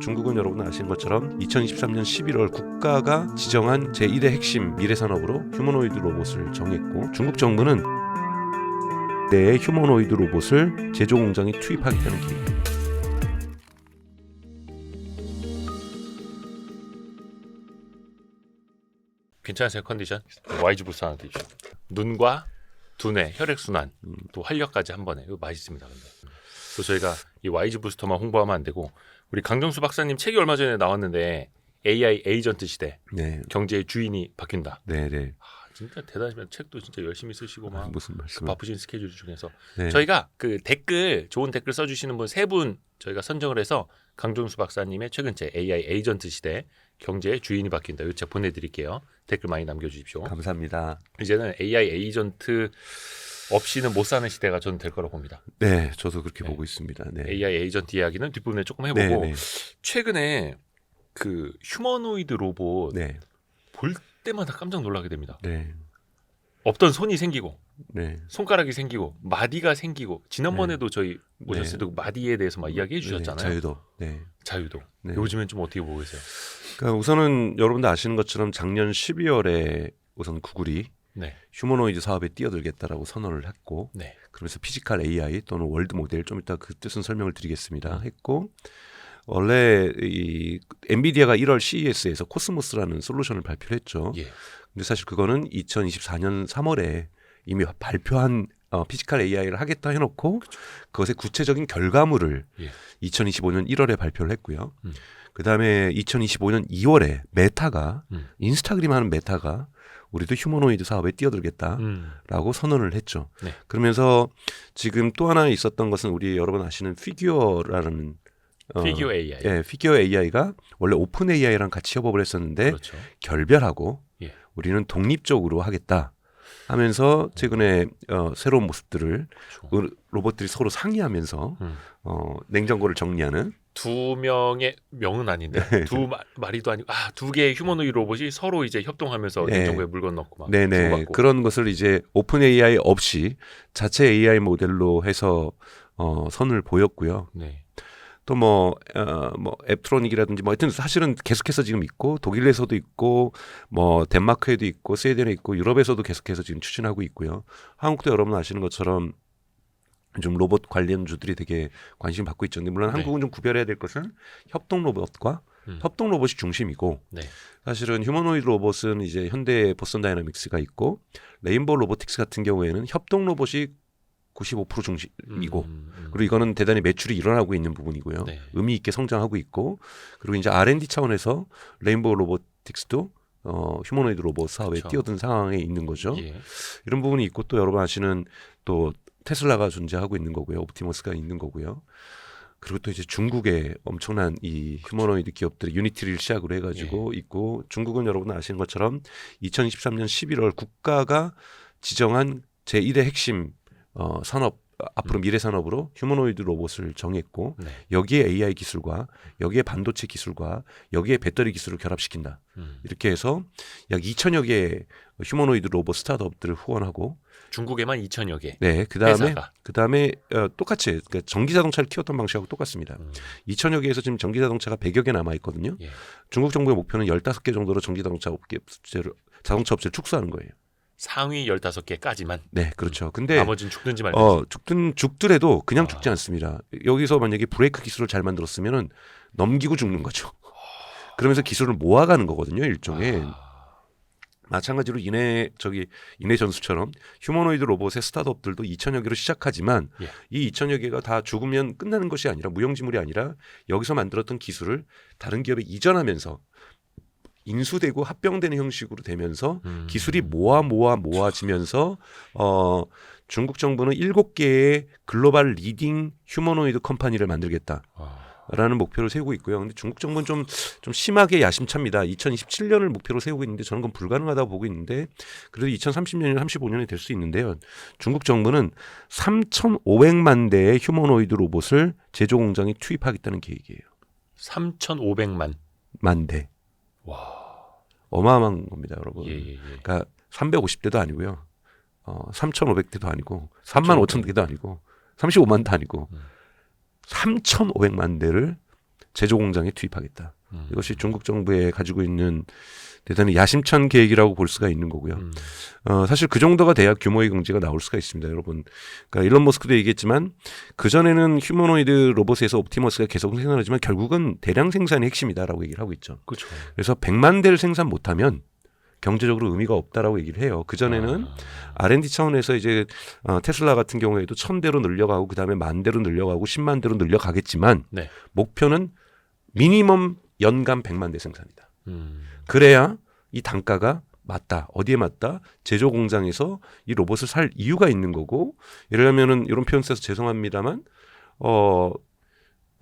중국은 여러분 아시는 것처럼 2023년 11월 국가가 지정한 제1의 핵심 미래산업으로 휴머노이드 로봇을 정했고, 중국 정부는 내에 휴머노이드 로봇을 제조 공장에 투입하겠다는 계획입니다. 괜찮으세요 컨디션? YG 부스 하나 드십시오. 눈과 두뇌, 혈액순환, 또 활력까지 한 번에. 이거 맛있습니다. 근데 또 저희가 이 YG 부스터만 홍보하면 안 되고, 우리 강정수 박사님 책이 얼마 전에 나왔는데 AI 에이전트 시대, 네, 경제의 주인이 바뀐다. 네. 진짜 대단하시면 책도 진짜 열심히 쓰시고 막 무슨 말씀? 바쁘신 스케줄 중에서 네. 저희가 그 댓글 좋은 댓글 써주시는 분 3분 저희가 선정을 해서 강정수 박사님의 최근 책 AI 에이전트 시대 경제의 주인이 바뀐다 이 책 보내드릴게요. 댓글 많이 남겨주십시오. 감사합니다. 이제는 AI 에이전트 없이는 못 사는 시대가 저는 될 거라고 봅니다. 네, 저도 그렇게 네. 보고 있습니다. 네. AI 에이전트 이야기는 뒷부분에 조금 해보고, 네. 최근에 그 휴머노이드 로봇 네. 볼 때마다 깜짝 놀라게 됩니다. 네. 없던 손이 생기고 네. 손가락이 생기고 마디가 생기고, 지난번에도 저희 오셨을 때 네. 마디에 대해서 막 이야기해 주셨잖아요. 자유도. 네. 자유도. 네. 요즘엔 좀 어떻게 보고 계세요? 그러니까 우선은 여러분들 아시는 것처럼 작년 12월에 우선 구글이 네. 휴머노이드 사업에 뛰어들겠다라고 선언을 했고, 네. 그러면서 피지컬 AI 또는 월드 모델, 좀 이따 그 뜻은 설명을 드리겠습니다, 했고, 원래 이 엔비디아가 1월 CES에서 코스모스라는 솔루션을 발표를 했죠. 예. 근데 사실 그거는 2024년 3월에 이미 발표한 피지컬 AI를 하겠다 해놓고, 그것의 구체적인 결과물을 예. 2025년 1월에 발표를 했고요. 음. 그 다음에 2025년 2월에 메타가 인스타그램 하는 메타가 우리도 휴머노이드 사업에 뛰어들겠다라고 선언을 했죠. 네. 그러면서 지금 또 하나 있었던 것은 우리 여러분 아시는 피규어라는 피규어 AI. 예, 피규어 AI가 원래 오픈 AI랑 같이 협업을 했었는데 그렇죠. 결별하고 예. 우리는 독립적으로 하겠다 하면서 최근에 새로운 모습들을 그렇죠. 로봇들이 서로 상의하면서 냉장고를 정리하는, 두 명의 명은 아닌데 두 마리도 아니고 두 개의 휴머노이드 로봇이 서로 이제 협동하면서 네. 냉장고에 물건 넣고 막 네네, 주고받고. 그런 것을 이제 오픈 AI 없이 자체 AI 모델로 해서 선을 보였고요. 네. 또 뭐 앱트로닉이라든지 뭐 하여튼 사실은 계속해서 지금 있고, 독일에서도 있고, 뭐 덴마크에도 있고, 스웨덴에 있고, 유럽에서도 계속해서 지금 추진하고 있고요. 한국도 여러분 아시는 것처럼 좀 로봇 관련주들이 되게 관심 받고 있죠. 근데 물론 네. 한국은 좀 구별해야 될 것은 협동 로봇과 협동 로봇이 중심이고, 네. 사실은 휴머노이드 로봇은 이제 현대 보스턴 다이나믹스가 있고, 레인보우 로보틱스 같은 경우에는 협동 로봇이 95% 중심이고, 그리고 이거는 대단히 매출이 일어나고 있는 부분이고요. 네. 의미 있게 성장하고 있고, 그리고 이제 R&D 차원에서 레인보우 로보틱스도 휴머노이드 로봇 사업에 그렇죠. 뛰어든 상황에 있는 거죠. 예. 이런 부분이 있고, 또 여러분 아시는 또 테슬라가 존재하고 있는 거고요. 옵티머스가 있는 거고요. 그리고 또 이제 중국의 엄청난 이 휴머노이드 기업들이 유니티를 시작으로 해가지고 있고, 중국은 여러분 아시는 것처럼 2023년 11월 국가가 지정한 제1의 핵심 산업, 앞으로 미래 산업으로 휴머노이드 로봇을 정했고, 네. 여기에 AI 기술과 여기에 반도체 기술과 여기에 배터리 기술을 결합시킨다. 이렇게 해서 약 2천여 개의 휴머노이드 로봇 스타트업들을 후원하고, 중국에만 2천여 개. 네, 회사가. 그다음에 똑같이 그러니까 전기 자동차를 키웠던 방식하고 똑같습니다. 2천여 개에서 지금 전기 자동차가 100여 개 남아 있거든요. 예. 중국 정부의 목표는 15개 정도로 전기 자동차 업체를 축소하는 거예요. 상위 15개까지만. 네, 그렇죠. 근데 나머지는 죽든지 말든지. 죽더라도 그냥 죽지 않습니다. 여기서 만약에 브레이크 기술을 잘 만들었으면은 넘기고 죽는 거죠. 그러면서 기술을 모아가는 거거든요, 일종의. 마찬가지로 인해 전수처럼 휴머노이드 로봇의 스타트업들도 2천여 개로 시작하지만, 예. 이 2천여 개가 다 죽으면 끝나는 것이 아니라, 무용지물이 아니라 여기서 만들었던 기술을 다른 기업에 이전하면서 인수되고 합병되는 형식으로 되면서 기술이 모아지면서 중국 정부는 7개의 글로벌 리딩 휴머노이드 컴퍼니를 만들겠다라는 목표를 세우고 있고요. 근데 중국 정부는 좀 심하게 야심찹니다. 2027년을 목표로 세우고 있는데 저는 그건 불가능하다고 보고 있는데, 그래도 2030년이나 35년이 될 수 있는데요. 중국 정부는 3,500만 대의 휴머노이드 로봇을 제조 공장에 투입하겠다는 계획이에요. 3,500만. 만 대. 와. 어마어마한 겁니다, 여러분. 예. 그러니까 350대도 아니고요. 3,500대도 아니고 35,000대도 아니고 35만 대 아니고 3,500만 대를 제조 공장에 투입하겠다. 이것이 중국 정부에 가지고 있는 대단히 야심찬 계획이라고 볼 수가 있는 거고요. 사실 그 정도가 돼야 규모의 경제가 나올 수가 있습니다, 여러분. 그러니까 일론 머스크도 얘기했지만 그 전에는 휴머노이드 로봇에서 옵티머스가 계속 생산하지만 결국은 대량 생산이 핵심이다라고 얘기를 하고 있죠. 그렇죠. 그래서 100만 대를 생산 못하면 경제적으로 의미가 없다라고 얘기를 해요. 그 전에는 R&D 차원에서 이제 테슬라 같은 경우에도 1000대로 늘려가고 그 다음에 10,000대로 늘려가고 10만 대로 늘려가겠지만 네. 목표는 미니멈 연간 100만 대 생산이다. 그래야 이 단가가 맞다. 어디에 맞다? 제조 공장에서 이 로봇을 살 이유가 있는 거고, 예를 들면은 이런 표현 써서 죄송합니다만, 뭐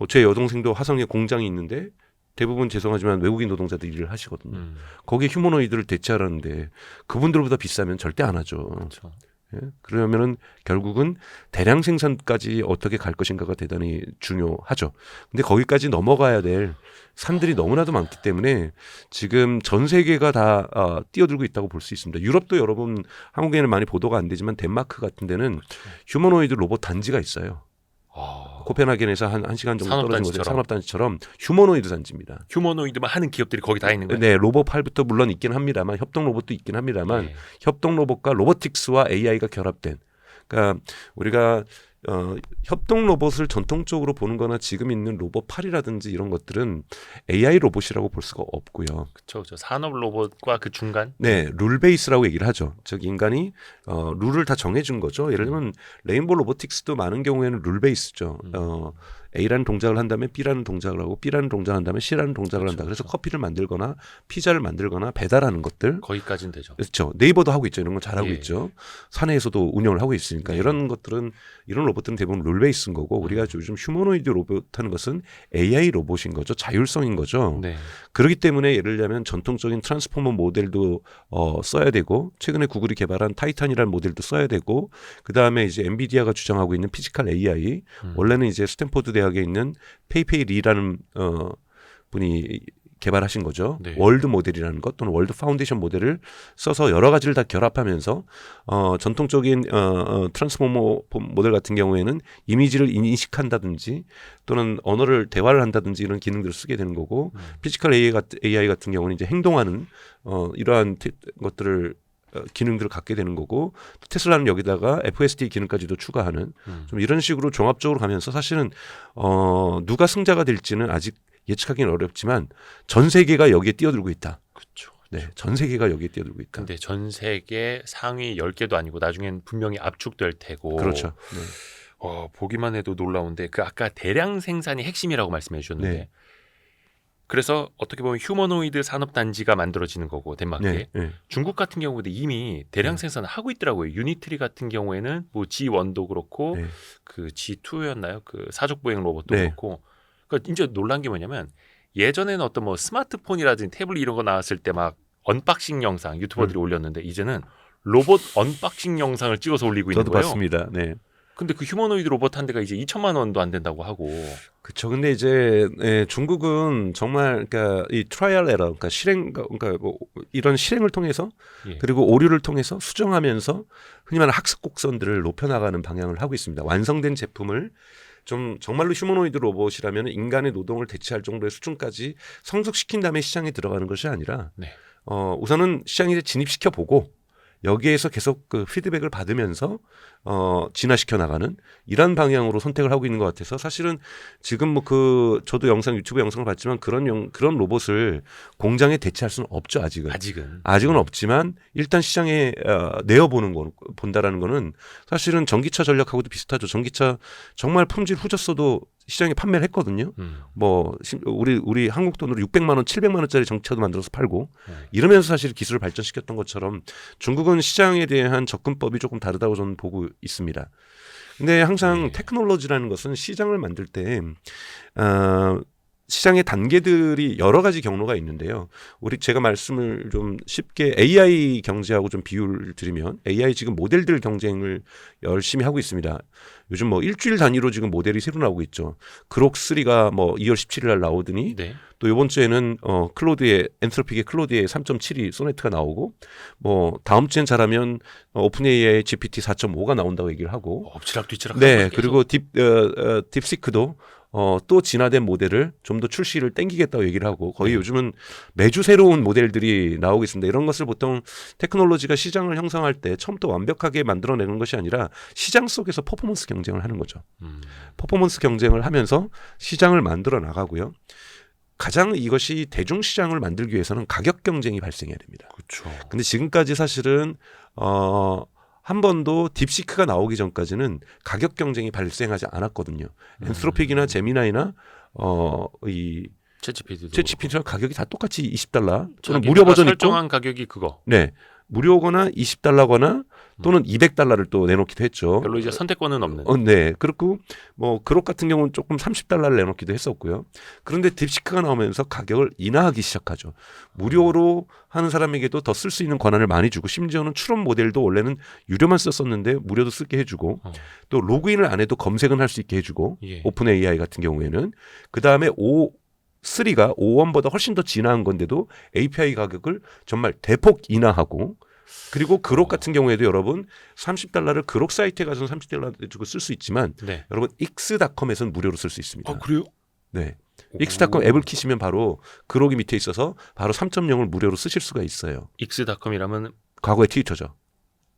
제 여동생도 화성에 공장이 있는데 대부분 죄송하지만 외국인 노동자들 일을 하시거든요. 거기에 휴머노이드를 대체하라는데 그분들보다 비싸면 절대 안 하죠. 그렇죠. 예? 그러면은 결국은 대량 생산까지 어떻게 갈 것인가가 대단히 중요하죠. 근데 거기까지 넘어가야 될 산들이 너무나도 많기 때문에 지금 전 세계가 다 뛰어들고 있다고 볼 수 있습니다. 유럽도 여러분 한국에는 많이 보도가 안 되지만 덴마크 같은 데는 휴머노이드 로봇 단지가 있어요. 코펜하겐에서 한 1시간 정도 떨어진 곳에 산업단지처럼 휴머노이드 단지입니다. 휴머노이드만 하는 기업들이 거기 다 있는 거예요? 네, 로봇 팔부터 물론 있긴 합니다만 협동 로봇도 있긴 합니다만 네. 협동 로봇과 로보틱스와 AI가 결합된, 그러니까 우리가 협동 로봇을 전통적으로 보는 거나 지금 있는 로봇 팔이라든지 이런 것들은 AI 로봇이라고 볼 수가 없고요. 그렇죠. 산업 로봇과 그 중간? 네, 룰 베이스라고 얘기를 하죠. 즉 인간이 룰을 다 정해준 거죠. 예를 들면 레인보우 로보틱스도 많은 경우에는 룰 베이스죠. A라는 동작을 한다면 B라는 동작을 하고 B라는 동작을 한다면 C라는 동작을 한다. 그래서 커피를 만들거나 피자를 만들거나 배달하는 것들. 거기까지는 되죠. 그렇죠. 네이버도 하고 있죠. 이런 거 잘하고 예. 있죠. 사내에서도 운영을 하고 있으니까 네. 이런 것들은 이런 로봇들은 대부분 룰 베이스인 거고 우리가 요즘 휴머노이드 로봇 하는 것은 AI 로봇인 거죠. 자율성인 거죠. 네. 그렇기 때문에 예를 들면 전통적인 트랜스포머 모델도 써야 되고 최근에 구글이 개발한 타이탄이라는 모델도 써야 되고 그다음에 이제 엔비디아가 주장하고 있는 피지컬 AI 원래는 이제 스탠포드 대학에 있는 페이페이 리라는 분이 개발하신 거죠. 네. 월드 모델이라는 것 또는 월드 파운데이션 모델을 써서 여러 가지를 다 결합하면서 전통적인 트랜스포머 모델 같은 경우에는 이미지를 인식한다든지 또는 언어를 대화를 한다든지 이런 기능들을 쓰게 되는 거고 피지컬 AI 같은 경우는 이제 행동하는 이러한 것들을 기능들을 갖게 되는 거고 테슬라는 여기다가 FSD 기능까지도 추가하는 좀 이런 식으로 종합적으로 가면서 사실은 누가 승자가 될지는 아직 예측하기는 어렵지만 전 세계가 여기에 뛰어들고 있다. 그렇죠. 네, 전 세계가 여기에 뛰어들고 있다. 근데 전 세계 상위 10개도 아니고 나중엔 분명히 압축될 테고. 그렇죠. 네. 보기만 해도 놀라운데 그 아까 대량 생산이 핵심이라고 말씀해 주셨는데 네. 그래서 어떻게 보면 휴머노이드 산업단지가 만들어지는 거고 덴마크에 네, 네. 중국 같은 경우도 이미 대량 생산을 하고 있더라고요. 유니트리 같은 경우에는 뭐 G1도 그렇고 네. 그 G2였나요? 그 사족 보행 로봇도 네. 그렇고. 그러니까 이제 놀란 게 뭐냐면 예전에는 어떤 뭐 스마트폰이라든지 태블릿 이런 거 나왔을 때 막 언박싱 영상 유튜버들이 올렸는데 이제는 로봇 언박싱 영상을 찍어서 올리고 있는 저도 거예요. 봤습니다. 네. 근데 그 휴머노이드 로봇 한 대가 이제 2천만 원도 안 된다고 하고. 그렇죠. 근데 이제 중국은 정말 그러니까 이 트라이얼 에러, 그러니까 그러니까 뭐 이런 실행을 통해서 예. 그리고 오류를 통해서 수정하면서 흔히 말하는 학습 곡선들을 높여나가는 방향을 하고 있습니다. 완성된 제품을 좀 정말로 휴머노이드 로봇이라면 인간의 노동을 대체할 정도의 수준까지 성숙시킨 다음에 시장에 들어가는 것이 아니라 네. 우선은 시장에 진입시켜 보고 여기에서 계속 그 피드백을 받으면서 진화시켜 나가는 이런 방향으로 선택을 하고 있는 것 같아서 사실은 지금 뭐 저도 유튜브 영상을 봤지만 그런 로봇을 공장에 대체할 수는 없죠. 아직은 없지만 일단 시장에 본다라는 거는 사실은 전기차 전략하고도 비슷하죠. 전기차 정말 품질 후졌어도 시장에 판매를 했거든요. 뭐 우리 한국 돈으로 600만 원, 700만 원짜리 전기차도 만들어서 팔고 이러면서 사실 기술을 발전시켰던 것처럼 중국은 시장에 대한 접근법이 조금 다르다고 저는 보고 있습니다. 근데 항상 테크놀로지라는 것은 시장을 만들 때 시장의 단계들이 여러 가지 경로가 있는데요. 제가 말씀을 좀 쉽게 AI 경제하고 좀 비유를 드리면 AI 지금 모델들 경쟁을 열심히 하고 있습니다. 요즘 뭐 일주일 단위로 지금 모델이 새로 나오고 있죠. 그록 3가 뭐 2월 17일 날 나오더니 네. 또 이번 주에는 엔트로픽의 클로드의 3.7이 소네트가 나오고 뭐 다음 주엔 잘하면 오픈 AI GPT 4.5가 나온다고 얘기를 하고 엎치락뒤치락. 네, 그리고 딥시크도 또 진화된 모델을 좀 더 출시를 땡기겠다고 얘기를 하고 거의 네. 요즘은 매주 새로운 모델들이 나오고 있습니다. 이런 것을 보통 테크놀로지가 시장을 형성할 때 처음부터 완벽하게 만들어내는 것이 아니라 시장 속에서 퍼포먼스 경쟁을 하는 거죠. 퍼포먼스 경쟁을 하면서 시장을 만들어 나가고요. 가장 이것이 대중시장을 만들기 위해서는 가격 경쟁이 발생해야 됩니다. 그렇죠. 근데 지금까지 사실은 한 번도 딥시크가 나오기 전까지는 가격 경쟁이 발생하지 않았거든요. 엔스로픽이나 제미나이나 이 챗GPT랑 가격이 다 똑같이 $20 또는 무료 버전 있고 설정한 가격이 그거. 네. 무료거나 $20거나 또는 $200를 또 내놓기도 했죠. 별로 이제 선택권은 없는. 네. 그렇고 뭐 그룹 같은 경우는 조금 $30를 내놓기도 했었고요. 그런데 딥시크가 나오면서 가격을 인하하기 시작하죠. 무료로 하는 사람에게도 더 쓸 수 있는 권한을 많이 주고 심지어는 추론 모델도 원래는 유료만 썼었는데 무료도 쓰게 해주고 또 로그인을 안 해도 검색은 할 수 있게 해주고 예. 오픈 AI 같은 경우에는 그 다음에 3가 5원보다 훨씬 더 진화한 건데도 API 가격을 정말 대폭 인하하고 그리고 그록 같은 경우에도 여러분 $30를 그록 사이트에 가서는 $30 주고 쓸 수 있지만 네. 여러분 x.com에서는 무료로 쓸 수 있습니다. 아 그래요? 네. x.com 앱을 키시면 바로 그록이 밑에 있어서 바로 3.0을 무료로 쓰실 수가 있어요. x.com이라면 과거의 트위터죠.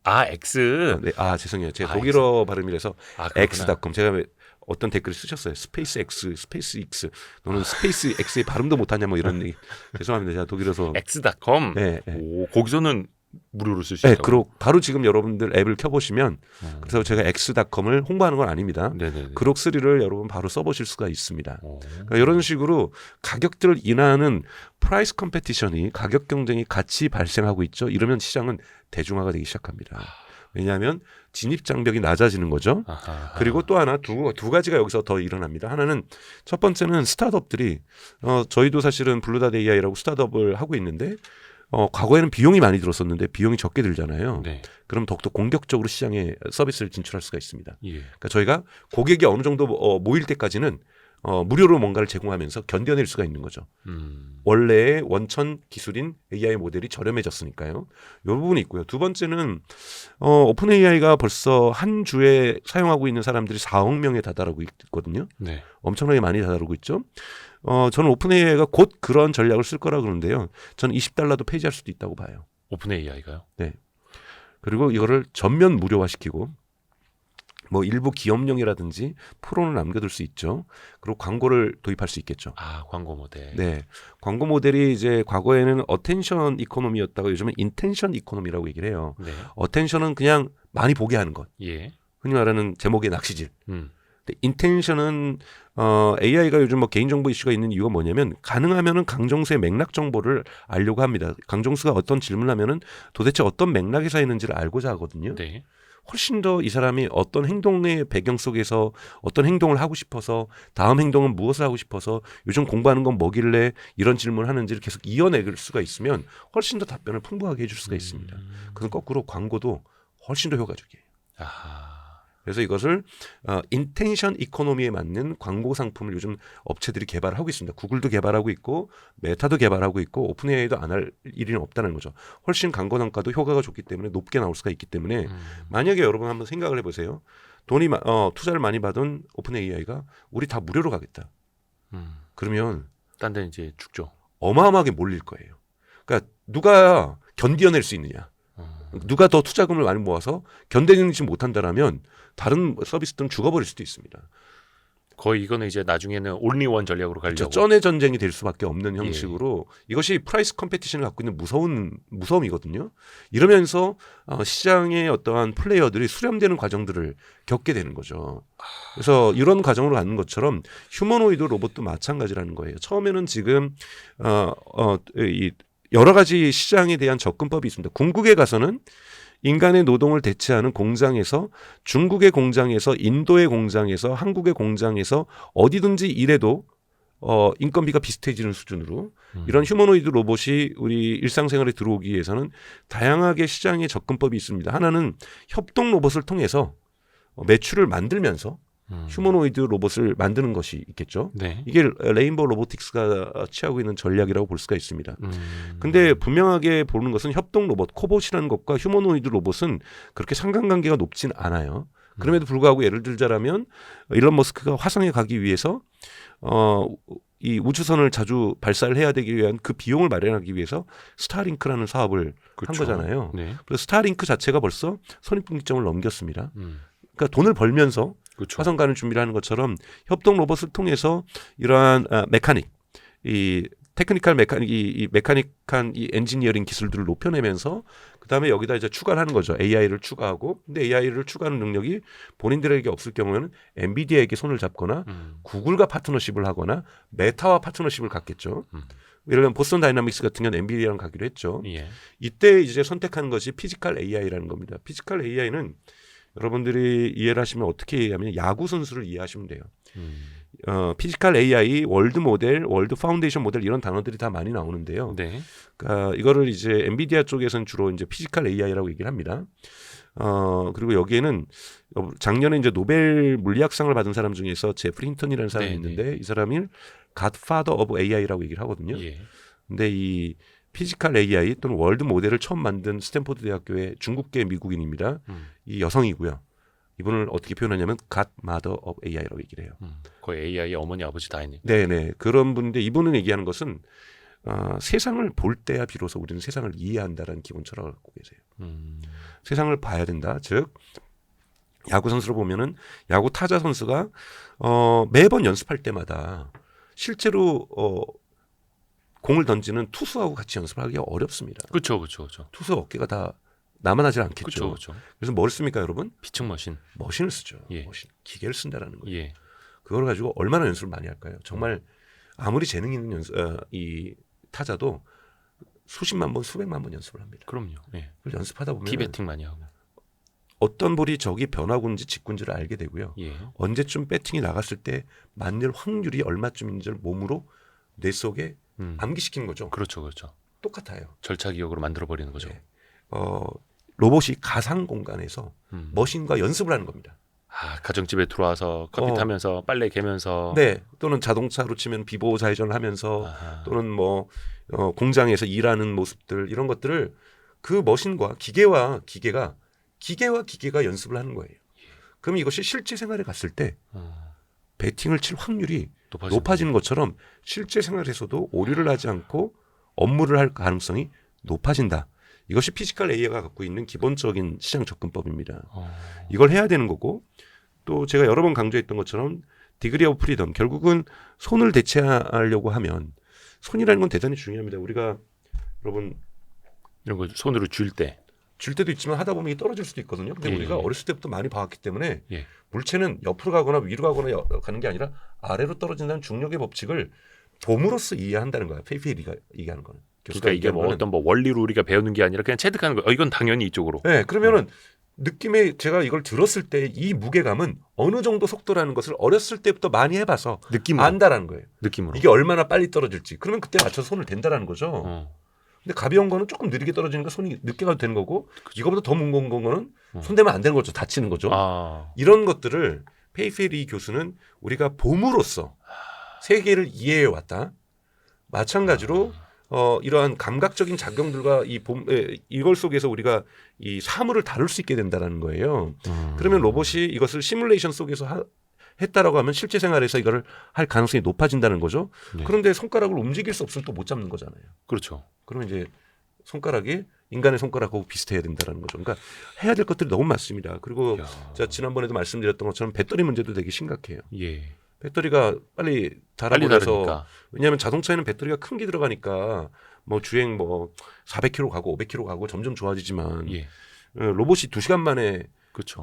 X. 네. 죄송해요. 제가 아, 독일어 발음이라서 그렇구나. x.com 제가 어떤 댓글을 쓰셨어요. 스페이스 X, 스페이스 X. 너는 스페이스 X의 발음도 못하냐 뭐 이런 얘기. 죄송합니다. 제가 독일어서. x.com. 네. 오, 거기서는 무료로 쓸 수 네, 있다고. 그록 바로 지금 여러분들 앱을 켜보시면 그래서 제가 x.com을 홍보하는 건 아닙니다. 네네네. 그록 3를 여러분 바로 써보실 수가 있습니다. 오. 그러니까 이런 식으로 가격들을 인하하는 프라이스 컴페티션이 가격 경쟁이 같이 발생하고 있죠. 이러면 시장은 대중화가 되기 시작합니다. 왜냐하면 진입 장벽이 낮아지는 거죠. 아하. 그리고 또 하나 두 가지가 여기서 더 일어납니다. 하나는 첫 번째는 스타트업들이 저희도 사실은 블루닷 AI라고 스타트업을 하고 있는데 과거에는 비용이 많이 들었었는데 비용이 적게 들잖아요. 네. 그럼 더욱더 공격적으로 시장에 서비스를 진출할 수가 있습니다. 예. 그러니까 저희가 고객이 어느 정도 모일 때까지는 무료로 뭔가를 제공하면서 견뎌낼 수가 있는 거죠. 원래의 원천 기술인 AI 모델이 저렴해졌으니까요. 이 부분이 있고요. 두 번째는 오픈 AI가 벌써 한 주에 사용하고 있는 사람들이 4억 명에 다다르고 있거든요. 네. 엄청나게 많이 다다르고 있죠. 저는 오픈 AI가 곧 그런 전략을 쓸 거라 그러는데요. 저는 $20도 폐지할 수도 있다고 봐요. 오픈 AI가요? 네. 그리고 이거를 전면 무료화시키고 뭐 일부 기업용이라든지 프로는 남겨둘 수 있죠. 그리고 광고를 도입할 수 있겠죠. 광고 모델. 네, 광고 모델이 이제 과거에는 어텐션 이코노미였다가 요즘은 인텐션 이코노미라고 얘기를 해요. 네. 어텐션은 그냥 많이 보게 하는 것. 예. 흔히 말하는 제목의 낚시질. 음. 근데 인텐션은 AI가 요즘 뭐 개인정보 이슈가 있는 이유가 뭐냐면 가능하면은 강정수의 맥락 정보를 알려고 합니다. 강정수가 어떤 질문을 하면은 도대체 어떤 맥락에서 했는지를 알고자 하거든요. 네. 훨씬 더 이 사람이 어떤 행동의 배경 속에서 어떤 행동을 하고 싶어서 다음 행동은 무엇을 하고 싶어서 요즘 공부하는 건 뭐길래 이런 질문을 하는지를 계속 이어낼 수가 있으면 훨씬 더 답변을 풍부하게 해줄 수가 있습니다. 그건 거꾸로 광고도 훨씬 더 효과적이에요. 아하. 그래서 이것을 인텐션 이코노미에 맞는 광고 상품을 요즘 업체들이 개발하고 있습니다. 구글도 개발하고 있고 메타도 개발하고 있고 오픈 AI도 안 할 일은 없다는 거죠. 훨씬 광고 단가도 효과가 좋기 때문에 높게 나올 수가 있기 때문에 만약에 여러분 한번 생각을 해보세요. 투자를 많이 받은 오픈 AI가 우리 다 무료로 가겠다. 그러면 딴 데는 이제 죽죠. 어마어마하게 몰릴 거예요. 그러니까 누가 견뎌낼 수 있느냐. 누가 더 투자금을 많이 모아서 견뎌내지 못한다라면 다른 서비스들은 죽어버릴 수도 있습니다. 거의 이거는 이제 나중에는 올리원 전략으로 가려고. 쩐의 전쟁이 될 수밖에 없는 형식으로 이것이 프라이스 컴페티션을 갖고 있는 무서움이거든요. 이러면서 시장의 어떠한 플레이어들이 수렴되는 과정들을 겪게 되는 거죠. 그래서 이런 과정으로 가는 것처럼 휴머노이드 로봇도 마찬가지라는 거예요. 처음에는 지금 이 여러 가지 시장에 대한 접근법이 있습니다. 궁극에 가서는 인간의 노동을 대체하는 공장에서 중국의 공장에서 인도의 공장에서 한국의 공장에서 어디든지 일해도 인건비가 비슷해지는 수준으로 이런 휴머노이드 로봇이 우리 일상생활에 들어오기 위해서는 다양하게 시장의 접근법이 있습니다. 하나는 협동 로봇을 통해서 매출을 만들면서 휴머노이드 로봇을 만드는 것이 있겠죠. 네. 이게 레인보우 로보틱스가 취하고 있는 전략이라고 볼 수가 있습니다. 근데 분명하게 보는 것은 협동 로봇, 코봇이라는 것과 휴머노이드 로봇은 그렇게 상관관계가 높진 않아요. 그럼에도 불구하고 예를 들자라면 일론 머스크가 화성에 가기 위해서 이 우주선을 자주 발사를 해야 되기 위한 그 비용을 마련하기 위해서 스타링크라는 사업을 한 거잖아요. 네. 그래서 스타링크 자체가 벌써 선입분기점을 넘겼습니다. 그러니까 돈을 벌면서 그렇죠. 화성 가는 준비를 하는 것처럼 협동 로봇을 통해서 이러한 메카닉, 이 테크니컬 메카닉, 이 메카닉한 이 엔지니어링 기술들을 높여내면서 그다음에 여기다 이제 추가를 하는 거죠. AI를 추가하고. 근데 AI를 추가하는 능력이 본인들에게 없을 경우에는 엔비디아에게 손을 잡거나 구글과 파트너십을 하거나 메타와 파트너십을 갖겠죠. 예를 들면 보스턴 다이나믹스 같은 경우는 엔비디아랑 가기로 했죠. 예. 이때 이제 선택하는 것이 피지컬 AI라는 겁니다. 피지컬 AI는 여러분들이 이해를 하시면 어떻게 이해하면 야구 선수를 이해하시면 돼요. 피지컬 AI, 월드 모델, 월드 파운데이션 모델 이런 단어들이 다 많이 나오는데요. 네. 그러니까 이거를 이제 엔비디아 쪽에서는 주로 이제 피지컬 AI라고 얘기를 합니다. 그리고 여기에는 작년에 이제 노벨 물리학상을 받은 사람 중에서 제프리 힌턴이라는 사람이 네, 있는데 이 사람이 갓파더 오브 AI라고 얘기를 하거든요. 예. 근데 이 피지컬 AI 또는 월드 모델을 처음 만든 스탠포드 대학교의 중국계 미국인입니다. 이 여성이고요. 이분을 어떻게 표현하냐면 God Mother of AI라고 얘기를 해요. 거의 AI의 어머니 아버지 다 있네. 네네 그런 분인데 이분은 얘기하는 것은 세상을 볼 때야 비로소 우리는 세상을 이해한다라는 기본 철학을 갖고 계세요. 세상을 봐야 된다. 즉 야구 선수를 보면은 야구 타자 선수가 매번 연습할 때마다 실제로 공을 던지는 투수하고 같이 연습을 하기가 어렵습니다. 그렇죠, 그렇죠, 그렇죠. 투수 어깨가 다 나만하지 않겠죠. 그렇죠, 그렇죠. 그래서 뭘 씁니까, 여러분? 피칭 머신. 머신을 쓰죠. 예. 머신. 기계를 쓴다라는 거예요. 예. 그걸 가지고 얼마나 연습을 많이 할까요? 정말 아무리 재능 있는 이 타자도 수십만 번, 수백만 번 연습을 합니다. 그럼요. 예. 그걸 연습하다 보면 티베팅 많이 하고. 어떤 볼이 저기 변화구인지 직구인지를 알게 되고요. 예. 언제쯤 배팅이 나갔을 때 맞을 확률이 얼마쯤인지를 몸으로 뇌 속에 암기시키는 거죠. 그렇죠, 그렇죠. 똑같아요. 절차 기억으로 만들어 버리는 거죠. 네. 로봇이 가상 공간에서 머신과 연습을 하는 겁니다. 아, 가정집에 들어와서 커피 타면서 빨래 개면서. 네, 또는 자동차로 치면 비보 좌회전을 하면서 아하. 또는 뭐 공장에서 일하는 모습들 이런 것들을 그 머신과 기계가 연습을 하는 거예요. 그럼 이것이 실제 생활에 갔을 때 배팅을 칠 확률이 높아지는 것처럼 실제 생활에서도 오류를 하지 않고 업무를 할 가능성이 높아진다. 이것이 피지컬 AI가 갖고 있는 기본적인 시장 접근법입니다. 이걸 해야 되는 거고 또 제가 여러 번 강조했던 것처럼 디그리 오브 프리덤 결국은 손을 대체하려고 하면 손이라는 건 대단히 중요합니다. 우리가 여러분 이런 거 손으로 줄 때. 줄 때도 있지만 하다 보면 이게 떨어질 수도 있거든요. 근데 예, 우리가 예. 어렸을 때부터 많이 봐왔기 때문에 예. 물체는 옆으로 가거나 위로 가거나 가는 게 아니라 아래로 떨어진다는 중력의 법칙을 봄으로써 이해한다는 거야. 페이페리가 얘기하는 거는. 그러니까 이게 뭐 어떤 뭐 원리로 우리가 배우는 게 아니라 그냥 체득하는 거. 이건 당연히 이쪽으로. 네, 그러면은 느낌에 제가 이걸 들었을 때 이 무게감은 어느 정도 속도라는 것을 어렸을 때부터 많이 해봐서 느낌으로. 안다라는 거예요. 느낌으로. 이게 얼마나 빨리 떨어질지. 그러면 그때 맞춰서 손을 댄다라는 거죠. 근데 가벼운 거는 조금 느리게 떨어지니까 손이 늦게 가도 되는 거고 이거보다 더 무거운 거는 손대면 안 되는 거죠. 다치는 거죠. 아. 이런 것들을 페이페리 교수는 우리가 봄으로써 세계를 이해해 왔다. 마찬가지로 이러한 감각적인 작용들과 이걸 속에서 우리가 이 사물을 다룰 수 있게 된다는 거예요. 그러면 로봇이 이것을 시뮬레이션 속에서 했다라고 하면 실제 생활에서 이거를 할 가능성이 높아진다는 거죠. 네. 그런데 손가락을 움직일 수 없으면 또 못 잡는 거잖아요. 그렇죠. 그러면 이제 손가락이 인간의 손가락하고 비슷해야 된다는 거죠. 그러니까 해야 될 것들이 너무 많습니다. 그리고 제가 지난번에도 말씀드렸던 것처럼 배터리 문제도 되게 심각해요. 예. 배터리가 빨리 빨리 닳아버려서 다르니까. 왜냐하면 자동차에는 배터리가 큰 게 들어가니까 뭐 주행 뭐 400km 가고 500km 가고 점점 좋아지지만 예. 로봇이 2시간 만에 그렇죠.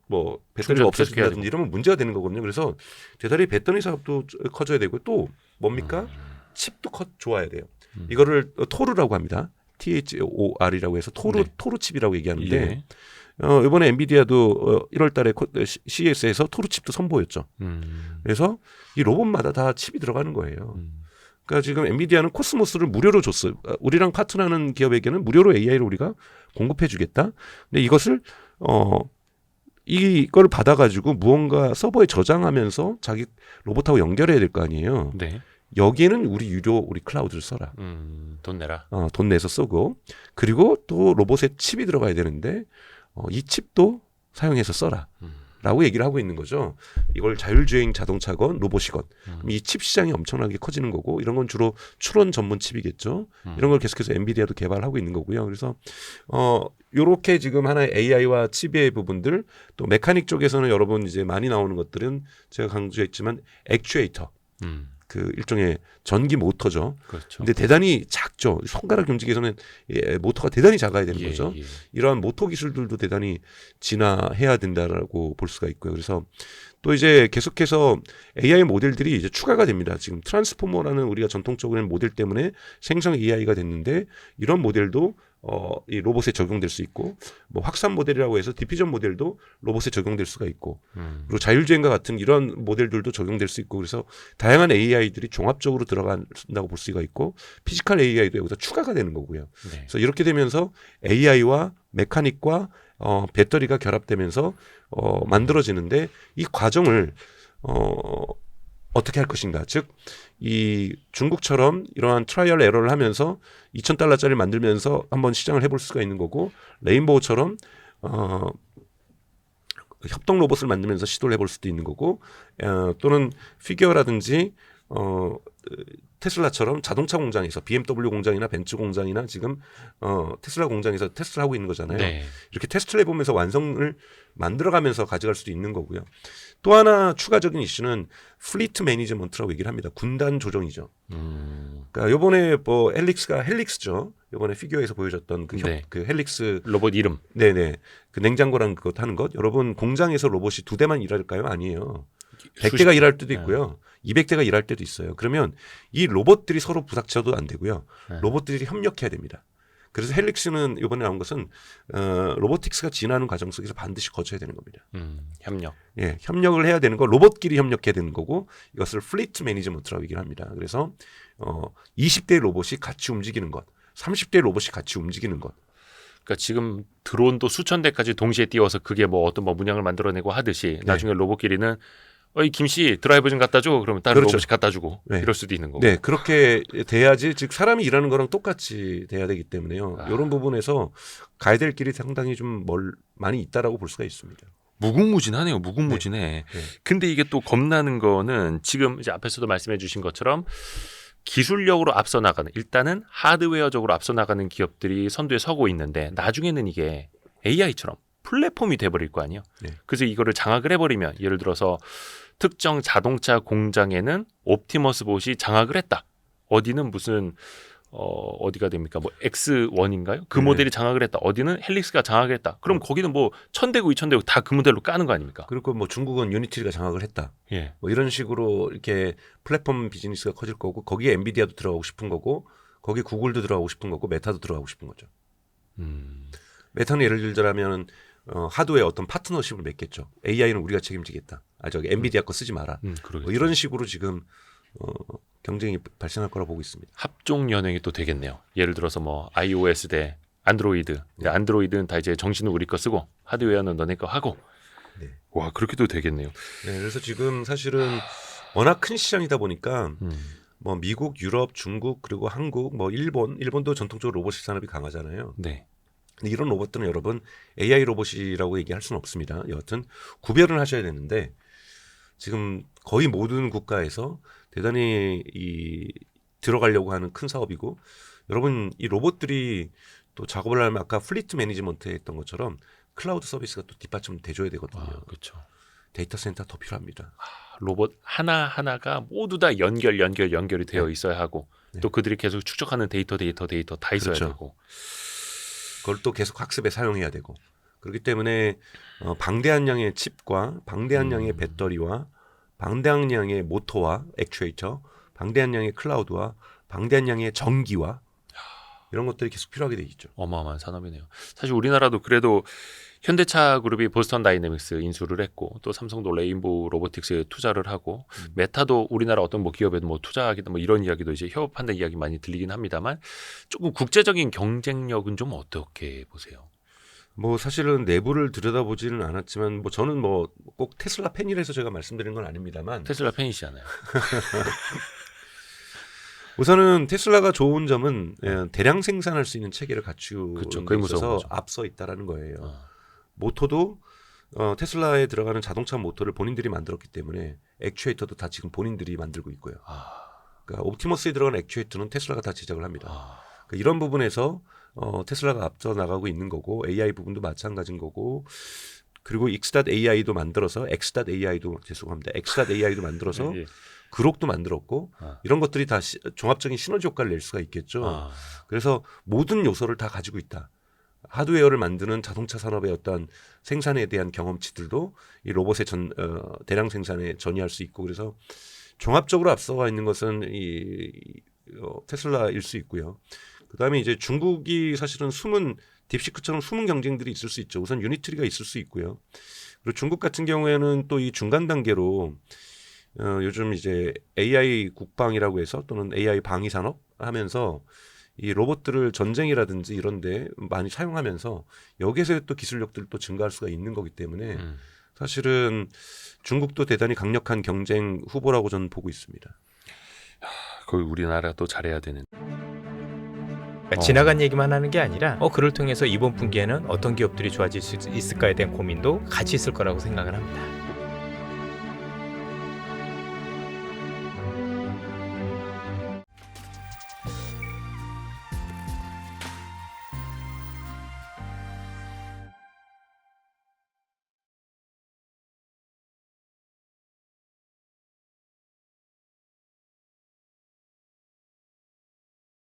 뭐 배터리가 충전 계속 해야 없어진다든지 이러면 문제가 되는 거거든요. 그래서 대단히 배터리 사업도 커져야 되고 또 뭡니까? 칩도 좋아야 돼요. 이거를 토르라고 합니다. THOR이라고 해서 네. 토르 칩이라고 얘기하는데 예. 이번에 엔비디아도 1월 달에 CES에서 토르 칩도 선보였죠. 그래서 이 로봇마다 다 칩이 들어가는 거예요. 그러니까 지금 엔비디아는 코스모스를 무료로 줬어요. 우리랑 파트너하는 기업에게는 무료로 AI를 우리가 공급해 주겠다. 근데 이것을 이걸 받아가지고 무언가 서버에 저장하면서 자기 로봇하고 연결해야 될 거 아니에요. 네. 여기에는 우리 클라우드를 써라. 돈 내라. 돈 내서 쓰고 그리고 또 로봇에 칩이 들어가야 되는데 이 칩도 사용해서 써라. 라고 얘기를 하고 있는 거죠. 이걸 자율주행 자동차건 로봇이건 이 칩 시장이 엄청나게 커지는 거고 이런 건 주로 추론 전문 칩이겠죠. 이런 걸 계속해서 엔비디아도 개발하고 있는 거고요. 그래서 요렇게 지금 하나의 AI와 칩의 부분들 또 메카닉 쪽에서는 여러분 이제 많이 나오는 것들은 제가 강조했지만 액추에이터 그 일종의 전기 모터죠. 그렇죠. 근데 대단히 작죠. 손가락 움직이서는 모터가 대단히 작아야 되는 거죠. 예. 이러한 모터 기술들도 대단히 진화해야 된다라고 볼 수가 있고요. 그래서 또 이제 계속해서 AI 모델들이 이제 추가가 됩니다. 지금 트랜스포머라는 우리가 전통적으로는 모델 때문에 생성 AI가 됐는데 이런 모델도 이 로봇에 적용될 수 있고 뭐 확산 모델이라고 해서 디퓨전 모델도 로봇에 적용될 수가 있고 그리고 자율주행과 같은 이런 모델들도 적용될 수 있고 그래서 다양한 AI들이 종합적으로 들어간다고 볼 수가 있고 피지컬 AI도 여기서 추가가 되는 거고요. 네. 그래서 이렇게 되면서 AI와 메카닉과 배터리가 결합되면서 만들어지는데 이 과정을 어떻게 할 것인가. 즉, 이 중국처럼 이러한 트라이얼 에러를 하면서 $2,000짜리를 만들면서 한번 시장을 해볼 수가 있는 거고, 레인보우처럼 협동 로봇을 만들면서 시도를 해볼 수도 있는 거고, 또는 피규어라든지 테슬라처럼 자동차 공장에서 BMW 공장이나 벤츠 공장이나 지금 테슬라 공장에서 테스트를 하고 있는 거잖아요. 네. 이렇게 테스트를 해보면서 완성을 만들어가면서 가져갈 수도 있는 거고요. 또 하나 추가적인 이슈는 플리트 매니지먼트라고 얘기를 합니다. 군단 조정이죠. 그러니까 이번에 뭐 헬릭스죠. 이번에 피규어에서 보여줬던 네. 그 헬릭스 로봇 이름. 네네. 그 냉장고랑 그것 하는 것. 여러분 공장에서 로봇이 2대만 일할까요? 아니에요. 100대가 일할 때도 있고요. 200대가 일할 때도 있어요. 그러면 이 로봇들이 서로 부닥쳐도 안 되고요. 로봇들이 협력해야 됩니다. 그래서 헬릭스는 이번에 나온 것은 로보틱스가 진화하는 과정 속에서 반드시 거쳐야 되는 겁니다. 협력. 예, 협력을 해야 되는 거, 로봇끼리 협력해야 되는 거고 이것을 플리트 매니지먼트라고 얘기를 합니다. 그래서 20대의 로봇이 같이 움직이는 것, 30대의 로봇이 같이 움직이는 것. 그러니까 지금 드론도 수천 대까지 동시에 띄워서 그게 뭐 어떤 뭐 문양을 만들어내고 하듯이 나중에 로봇끼리는 이 김씨 드라이버 좀 갖다 줘. 그러면 다른 그렇죠. 로봇이 갖다 주고 네. 이럴 수도 있는 거고. 네, 그렇게 돼야지 즉 사람이 일하는 거랑 똑같이 돼야 되기 때문에요. 이런 부분에서 가야 될 길이 상당히 좀 많이 있다라고 볼 수가 있습니다. 무궁무진하네요. 무궁무진해. 네. 근데 이게 또 겁나는 거는 지금 이제 앞에서도 말씀해 주신 것처럼 기술력으로 앞서 나가는 일단은 하드웨어적으로 앞서 나가는 기업들이 선두에 서고 있는데 나중에는 이게 AI처럼 플랫폼이 돼버릴 거 아니에요. 네. 그래서 이거를 장악을 해버리면 예를 들어서 특정 자동차 공장에는 옵티머스 봇이 장악을 했다. 어디는 무슨 어디가 됩니까? 뭐 X1인가요? 그 모델이 장악을 했다. 어디는 헬릭스가 장악을 했다. 그럼 거기는 뭐 1000대고 2000대고 다 그 모델로 까는 거 아닙니까? 그리고 뭐 중국은 유니티가 장악을 했다. 예. 뭐 이런 식으로 이렇게 플랫폼 비즈니스가 커질 거고 거기에 엔비디아도 들어가고 싶은 거고 거기 구글도 들어가고 싶은 거고 메타도 들어가고 싶은 거죠. 메타는 예를 들자면 하드웨어 어떤 파트너십을 맺겠죠. AI는 우리가 책임지겠다. 저기 엔비디아 거 쓰지 마라. 뭐 이런 식으로 지금 경쟁이 발생할 거라 보고 있습니다. 합종 연행이 또 되겠네요. 예를 들어서 뭐 iOS 대 안드로이드. 안드로이드는 다 이제 정신은 우리 거 쓰고 하드웨어는 너네 거 하고. 네. 와 그렇게도 되겠네요. 네, 그래서 지금 사실은 워낙 큰 시장이다 보니까 뭐 미국, 유럽, 중국 그리고 한국, 뭐 일본도 전통적으로 로봇 산업이 강하잖아요. 네. 근데 이런 로봇들은 여러분 AI 로봇이라고 얘기할 수는 없습니다. 여하튼 구별을 하셔야 되는데 지금 거의 모든 국가에서 대단히 들어가려고 하는 큰 사업이고 여러분 이 로봇들이 또 작업을 하면 아까 플리트 매니지먼트 했던 것처럼 클라우드 서비스가 또 뒷받침 돼줘야 되거든요. 그렇죠. 데이터 센터 더 필요합니다. 로봇 하나하나가 모두 다 연결이 되어 있어야 하고 또 그들이 계속 축적하는 데이터 다 있어야 그렇죠. 되고 그걸 또 계속 학습에 사용해야 되고 그렇기 때문에 방대한 양의 칩과 방대한 양의 배터리와 방대한 양의 모터와 액추에이터, 방대한 양의 클라우드와 방대한 양의 전기와 이런 것들이 계속 필요하게 돼 있죠. 어마어마한 산업이네요. 사실 우리나라도 그래도 현대차 그룹이 보스턴 다이내믹스 인수를 했고 또 삼성도 레인보우 로보틱스에 투자를 하고 메타도 우리나라 어떤 뭐 기업에도 뭐 투자하기도 뭐 이런 이야기도 이제 협업한다는 이야기 많이 들리긴 합니다만 조금 국제적인 경쟁력은 좀 어떻게 보세요? 뭐 사실은 내부를 들여다보지는 않았지만 뭐 저는 뭐 꼭 테슬라 팬이라서 제가 말씀드리는 건 아닙니다만 테슬라 팬이시잖아요. 우선은 테슬라가 좋은 점은 대량 생산할 수 있는 체계를 갖추고 그쵸, 그게 무서운 있어서 거죠. 앞서 있다라는 거예요. 모터도 테슬라에 들어가는 자동차 모터를 본인들이 만들었기 때문에 액추에이터도 다 지금 본인들이 만들고 있고요. 그러니까 옵티머스에 들어가는 액추에이터는 테슬라가 다 제작을 합니다. 그러니까 이런 부분에서 테슬라가 앞서 나가고 있는 거고 AI 부분도 마찬가지인 거고 그리고 X.AI도 만들어서 X.AI도 죄송합니다. X.AI도 만들어서 예. 그록도 만들었고 이런 것들이 다 종합적인 시너지 효과를 낼 수가 있겠죠. 그래서 모든 요소를 다 가지고 있다. 하드웨어를 만드는 자동차 산업의 어떤 생산에 대한 경험치들도 이 로봇의 대량 생산에 전이할 수 있고 그래서 종합적으로 앞서가 있는 것은 테슬라일 수 있고요. 그다음에 이제 중국이 사실은 딥시크처럼 숨은 경쟁들이 있을 수 있죠. 우선 유니트리가 있을 수 있고요. 그리고 중국 같은 경우에는 또 이 중간 단계로 요즘 이제 AI 국방이라고 해서 또는 AI 방위 산업 하면서 이 로봇들을 전쟁이라든지 이런데 많이 사용하면서 여기에서 또 기술력들을 또 증가할 수가 있는 거기 때문에 사실은 중국도 대단히 강력한 경쟁 후보라고 저는 보고 있습니다. 거기 우리나라가 또 잘해야 되는. 지나간 얘기만 하는 게 아니라 그를 통해서 이번 분기에는 어떤 기업들이 좋아질 수 있을까에 대한 고민도 같이 있을 거라고 생각을 합니다.